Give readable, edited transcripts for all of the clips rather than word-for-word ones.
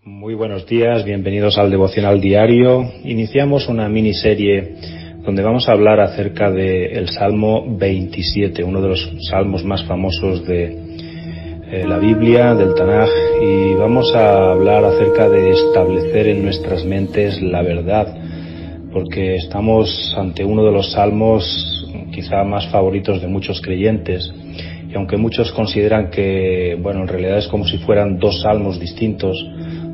Muy buenos días, bienvenidos al Devocional Diario. Iniciamos una miniserie donde vamos a hablar acerca del Salmo 27, uno de los salmos más famosos de la Biblia, del Tanaj, y vamos a hablar acerca de establecer en nuestras mentes la verdad, porque estamos ante uno de los salmos quizá más favoritos de muchos creyentes, y aunque muchos consideran que, en realidad es como si fueran dos salmos distintos,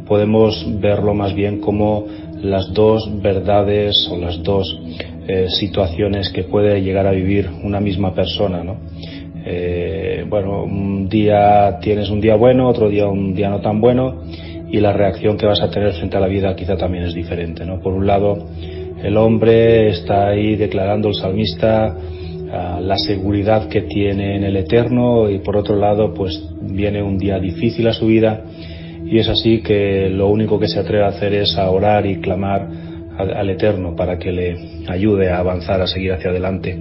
podemos verlo más bien como las dos verdades o las dos situaciones que puede llegar a vivir una misma persona, ¿no? Un día tienes un día bueno, otro día un día no tan bueno, y la reacción que vas a tener frente a la vida quizá también es diferente, ¿no? Por un lado, el hombre está ahí declarando, el salmista, la seguridad que tiene en el Eterno, y por otro lado, pues viene un día difícil a su vida, y es así que lo único que se atreve a hacer es a orar y clamar al Eterno para que le ayude a avanzar, a seguir hacia adelante.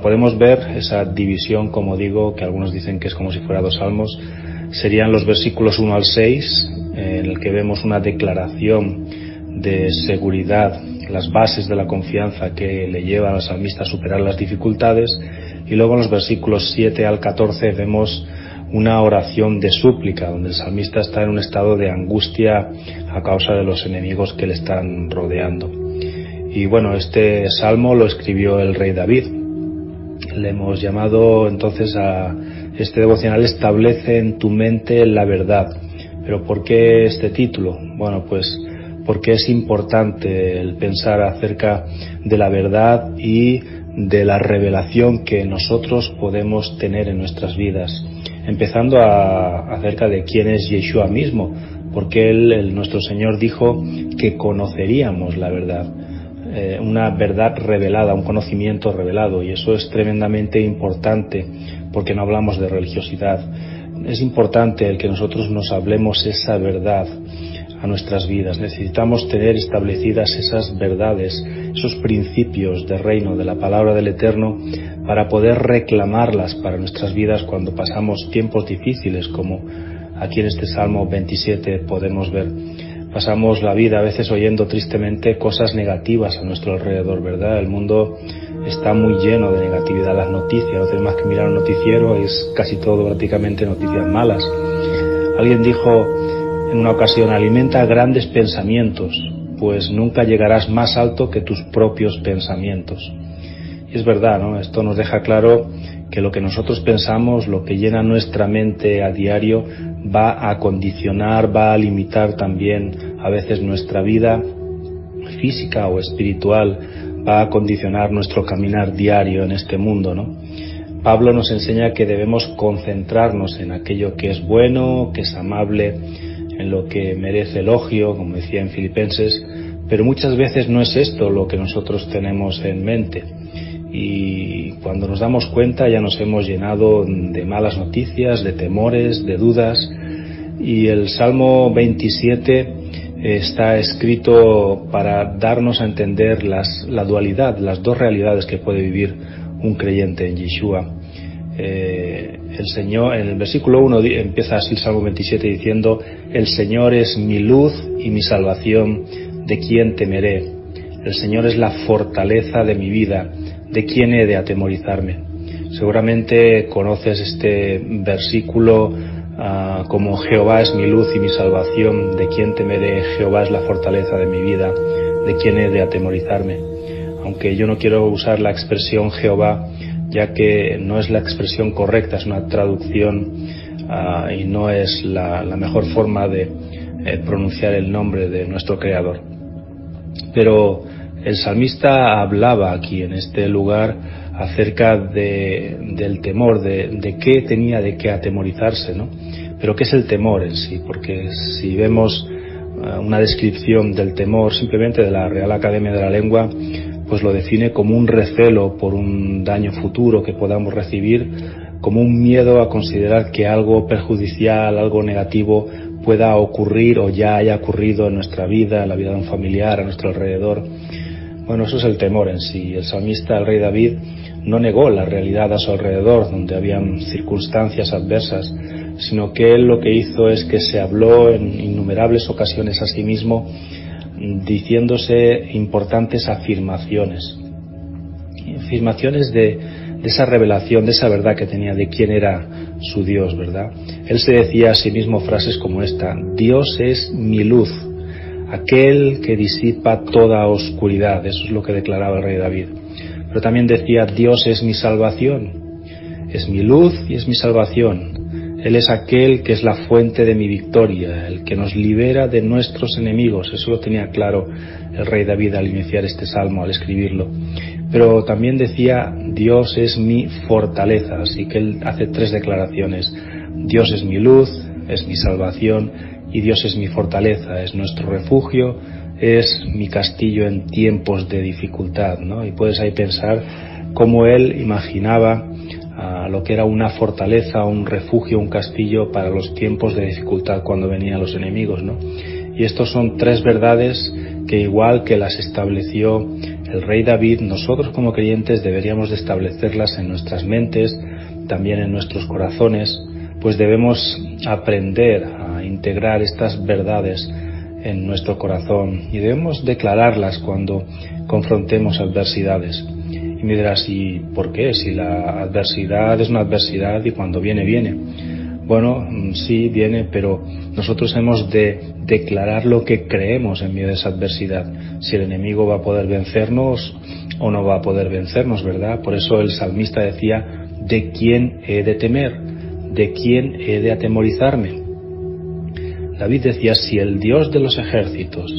Podemos ver esa división, como digo, que algunos dicen que es como si fuera dos salmos. Serían los versículos 1 al 6, en el que vemos una declaración de seguridad, las bases de la confianza que le llevan al salmista a superar las dificultades, y luego en los versículos 7 al 14 vemos una oración de súplica, donde el salmista está en un estado de angustia a causa de los enemigos que le están rodeando. Y este salmo lo escribió el rey David. Le hemos llamado entonces a este devocional Establece en tu mente la verdad. ¿Pero por qué este título? Porque es importante el pensar acerca de la verdad y de la revelación que nosotros podemos tener en nuestras vidas, empezando acerca de quién es Yeshua mismo, porque nuestro Señor dijo que conoceríamos la verdad, una verdad revelada, un conocimiento revelado, y eso es tremendamente importante, porque no hablamos de religiosidad. Es importante el que nosotros nos hablemos esa verdad a nuestras vidas. Necesitamos tener establecidas esas verdades, esos principios de reino, de la palabra del Eterno, para poder reclamarlas para nuestras vidas cuando pasamos tiempos difíciles, como aquí en este Salmo 27 podemos ver. Pasamos la vida a veces oyendo tristemente cosas negativas a nuestro alrededor, ¿verdad? El mundo está muy lleno de negatividad, las noticias, no tenemos más que mirar un noticiero, es casi todo prácticamente noticias malas. Alguien dijo en una ocasión: alimenta grandes pensamientos, pues nunca llegarás más alto que tus propios pensamientos. Y es verdad, ¿no? Esto nos deja claro que lo que nosotros pensamos, lo que llena nuestra mente a diario, va a condicionar, va a limitar también a veces nuestra vida física o espiritual, va a condicionar nuestro caminar diario en este mundo, ¿no? Pablo nos enseña que debemos concentrarnos en aquello que es bueno, que es amable, en lo que merece elogio, como decía en Filipenses, pero muchas veces no es esto lo que nosotros tenemos en mente, y cuando nos damos cuenta ya nos hemos llenado de malas noticias, de temores, de dudas. Y el Salmo 27 está escrito para darnos a entender la dualidad, las dos realidades que puede vivir un creyente en Yeshua. El Señor, en el versículo 1 empieza así el Salmo 27 diciendo: el Señor es mi luz y mi salvación, ¿de quién temeré? El Señor es la fortaleza de mi vida, ¿de quién he de atemorizarme? Seguramente conoces este versículo como: Jehová es mi luz y mi salvación, ¿de quién temeré? Jehová es la fortaleza de mi vida, ¿de quién he de atemorizarme? Aunque yo no quiero usar la expresión Jehová, ya que no es la expresión correcta, es una traducción y no es la mejor forma de pronunciar el nombre de nuestro Creador. Pero el salmista hablaba aquí en este lugar acerca del temor, de qué tenía de qué atemorizarse, ¿no? Pero ¿qué es el temor en sí? Porque si vemos una descripción del temor simplemente de la Real Academia de la Lengua, pues lo define como un recelo por un daño futuro que podamos recibir, como un miedo a considerar que algo perjudicial, algo negativo pueda ocurrir o ya haya ocurrido en nuestra vida, en la vida de un familiar, a nuestro alrededor. Eso es el temor en sí. El salmista, el rey David, no negó la realidad a su alrededor, donde habían circunstancias adversas, sino que él lo que hizo es que se habló en innumerables ocasiones a sí mismo, diciéndose importantes afirmaciones de esa revelación, de esa verdad que tenía de quién era su Dios, ¿verdad? Él se decía a sí mismo frases como esta: Dios es mi luz, aquel que disipa toda oscuridad. Eso es lo que declaraba el rey David. Pero también decía: Dios es mi salvación, es mi luz y es mi salvación. Él es aquel que es la fuente de mi victoria, el que nos libera de nuestros enemigos. Eso lo tenía claro el rey David al iniciar este salmo, al escribirlo. Pero también decía: Dios es mi fortaleza. Así que él hace 3 declaraciones: Dios es mi luz, es mi salvación y Dios es mi fortaleza, es nuestro refugio, es mi castillo en tiempos de dificultad, ¿no? Y puedes ahí pensar cómo él imaginaba lo que era una fortaleza, un refugio, un castillo para los tiempos de dificultad cuando venían los enemigos, ¿no? Y estos son 3 verdades que, igual que las estableció el rey David, nosotros como creyentes deberíamos de establecerlas en nuestras mentes, también en nuestros corazones, pues debemos aprender a integrar estas verdades en nuestro corazón y debemos declararlas cuando confrontemos adversidades. Y me dirás: ¿y por qué? Si la adversidad es una adversidad y cuando viene, viene. Bueno, sí viene, pero nosotros hemos de declarar lo que creemos en medio de esa adversidad. Si el enemigo va a poder vencernos o no va a poder vencernos, ¿verdad? Por eso el salmista decía: ¿de quién he de temer? ¿De quién he de atemorizarme? David decía: si el Dios de los ejércitos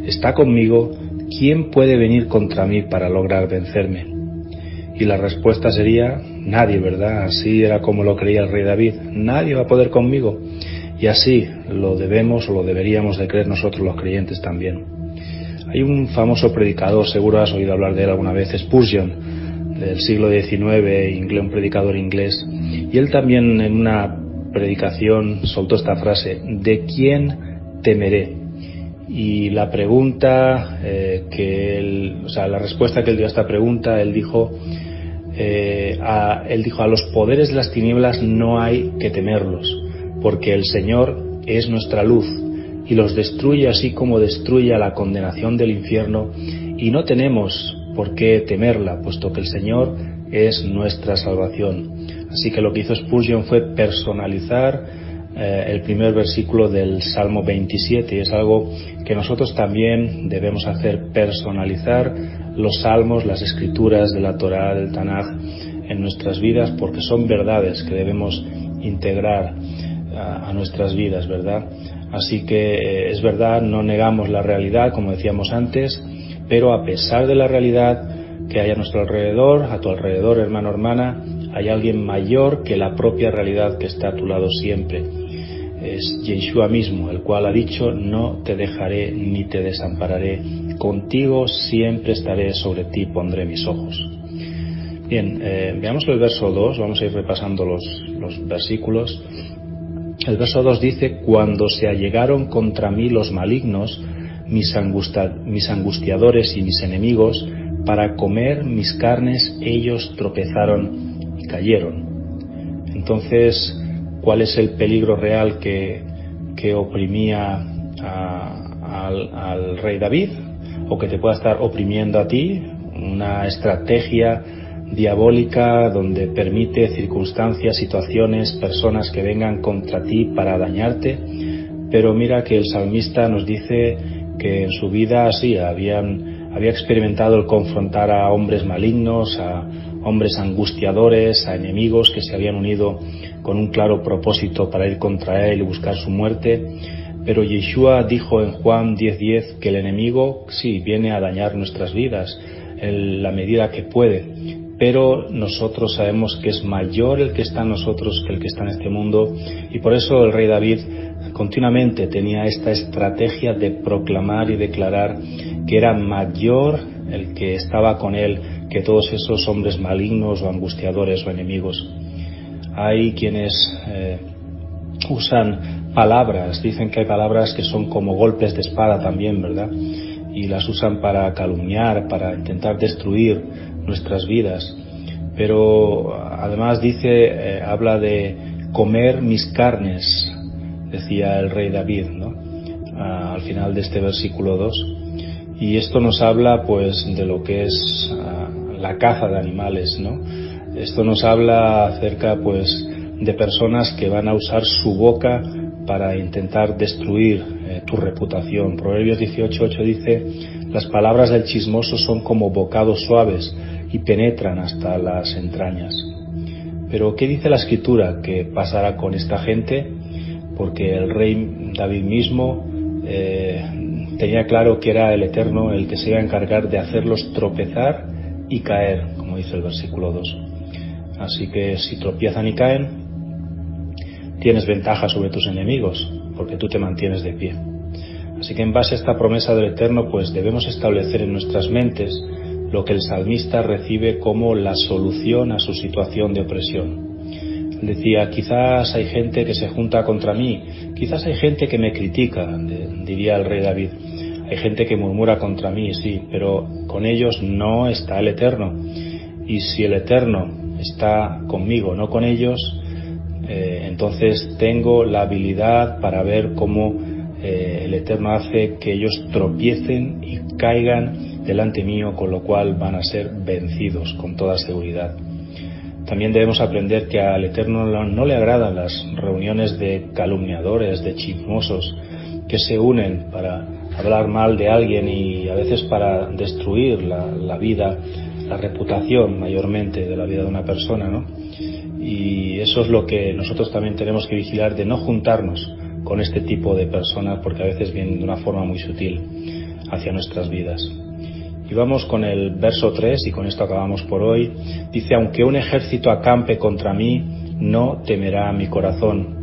está conmigo, ¿quién puede venir contra mí para lograr vencerme? Y la respuesta sería: nadie, ¿verdad? Así era como lo creía el rey David: nadie va a poder conmigo. Y así lo debemos o lo deberíamos de creer nosotros los creyentes también. Hay un famoso predicador, seguro has oído hablar de él alguna vez, Spurgeon, del siglo XIX, un predicador inglés, y él también en una predicación soltó esta frase: ¿de quién temeré? Y la pregunta la respuesta que él dio a esta pregunta, él dijo: a los poderes de las tinieblas no hay que temerlos, porque el Señor es nuestra luz y los destruye así como destruye a la condenación del infierno, y no tenemos por qué temerla, puesto que el Señor es nuestra salvación. Así que lo que hizo Spurgeon fue personalizar el primer versículo del Salmo 27, y es algo que nosotros también debemos hacer: personalizar los salmos, las escrituras de la Torá, del Tanaj, en nuestras vidas, porque son verdades que debemos integrar a nuestras vidas, ¿verdad? Así que es verdad, no negamos la realidad, como decíamos antes, pero a pesar de la realidad que hay a nuestro alrededor, a tu alrededor, hermano, hermana, hay alguien mayor que la propia realidad que está a tu lado siempre. Es Yeshua mismo, el cual ha dicho: no te dejaré ni te desampararé, contigo siempre estaré, sobre ti pondré mis ojos. Bien, veamos el verso 2, vamos a ir repasando los versículos. El verso 2 dice: cuando se allegaron contra mí los malignos, mis angustiadores y mis enemigos, para comer mis carnes, ellos tropezaron y cayeron. Entonces, ¿cuál es el peligro real que oprimía al rey David, o que te pueda estar oprimiendo a ti? Una estrategia diabólica donde permite circunstancias, situaciones, personas que vengan contra ti para dañarte. Pero mira que el salmista nos dice que en su vida sí había experimentado el confrontar a hombres malignos, a hombres angustiadores, a enemigos que se habían unido con un claro propósito para ir contra él y buscar su muerte. Pero Yeshua dijo en Juan 10:10 que el enemigo sí viene a dañar nuestras vidas en la medida que puede, pero nosotros sabemos que es mayor el que está en nosotros que el que está en este mundo, y por eso el rey David continuamente tenía esta estrategia de proclamar y declarar que era mayor el que estaba con él que todos esos hombres malignos o angustiadores o enemigos. Hay quienes usan palabras, dicen que hay palabras que son como golpes de espada también, ¿verdad? Y las usan para calumniar, para intentar destruir nuestras vidas. Pero además habla de comer mis carnes, decía el rey David, ¿no? Al final de este versículo 2. Y esto nos habla pues de lo que es la caza de animales, ¿no? Esto nos habla acerca pues de personas que van a usar su boca para intentar destruir tu reputación. Proverbios 18:8 dice: las palabras del chismoso son como bocados suaves y penetran hasta las entrañas. Pero ¿qué dice la Escritura que pasará con esta gente? Porque el rey David mismo tenía claro que era el Eterno el que se iba a encargar de hacerlos tropezar y caer, como dice el versículo 2. Así que si tropiezan y caen, tienes ventaja sobre tus enemigos, porque tú te mantienes de pie. Así que en base a esta promesa del Eterno, pues debemos establecer en nuestras mentes lo que el salmista recibe como la solución a su situación de opresión. Él decía: quizás hay gente que se junta contra mí, quizás hay gente que me critica, diría el rey David. Hay gente que murmura contra mí, sí, pero con ellos no está el Eterno. Y si el Eterno está conmigo, no con ellos, entonces tengo la habilidad para ver cómo el Eterno hace que ellos tropiecen y caigan delante mío, con lo cual van a ser vencidos con toda seguridad. También debemos aprender que al Eterno no le agradan las reuniones de calumniadores, de chismosos, que se unen para hablar mal de alguien y a veces para destruir la vida, la reputación mayormente de la vida de una persona, ¿no? Y eso es lo que nosotros también tenemos que vigilar, de no juntarnos con este tipo de personas, porque a veces vienen de una forma muy sutil hacia nuestras vidas. Y vamos con el verso 3, y con esto acabamos por hoy. Dice: aunque un ejército acampe contra mí, no temerá mi corazón.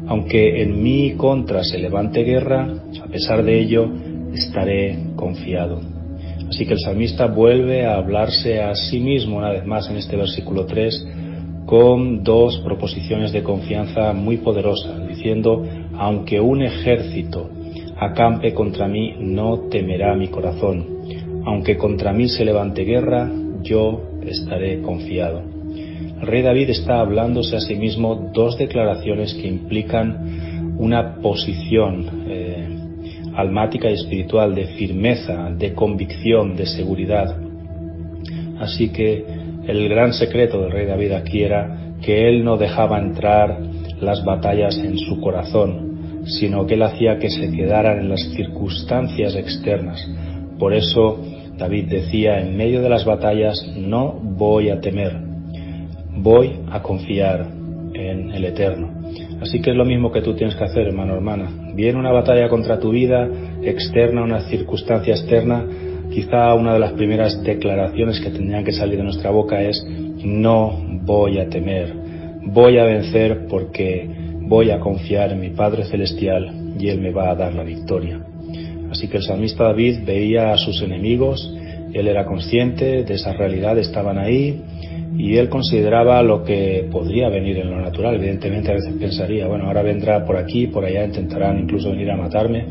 Aunque en mi contra se levante guerra, a pesar de ello, estaré confiado. Así que el salmista vuelve a hablarse a sí mismo una vez más en este versículo 3, con dos proposiciones de confianza muy poderosas, diciendo: aunque un ejército acampe contra mí, no temerá mi corazón. Aunque contra mí se levante guerra, yo estaré confiado. El rey David está hablándose a sí mismo dos declaraciones que implican una posición almática y espiritual de firmeza, de convicción, de seguridad. Así que el gran secreto del rey David aquí era que él no dejaba entrar las batallas en su corazón, sino que él hacía que se quedaran en las circunstancias externas. Por eso David decía: en medio de las batallas no voy a temer, voy a confiar en el Eterno. Así que es lo mismo que tú tienes que hacer, hermano, hermana. Viene una batalla contra tu vida externa, una circunstancia externa. Quizá una de las primeras declaraciones que tendrían que salir de nuestra boca es: no voy a temer, voy a vencer porque voy a confiar en mi Padre Celestial y Él me va a dar la victoria. Así que el salmista David veía a sus enemigos, él era consciente de esa realidad, estaban ahí, y él consideraba lo que podría venir en lo natural. Evidentemente a veces pensaría: bueno, ahora vendrá por aquí, por allá, intentarán incluso venir a matarme,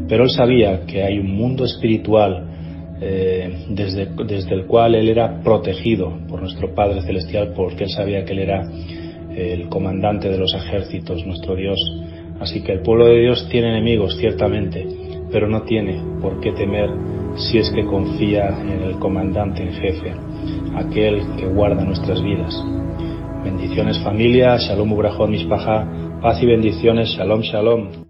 pero él sabía que hay un mundo espiritual desde el cual él era protegido por nuestro Padre Celestial, porque él sabía que él era el comandante de los ejércitos, nuestro Dios. Así que el pueblo de Dios tiene enemigos, ciertamente, pero no tiene por qué temer si es que confía en el comandante en jefe, aquel que guarda nuestras vidas. Bendiciones, familia. Shalom ubrajot mishpacha. Paz y bendiciones. Shalom, shalom.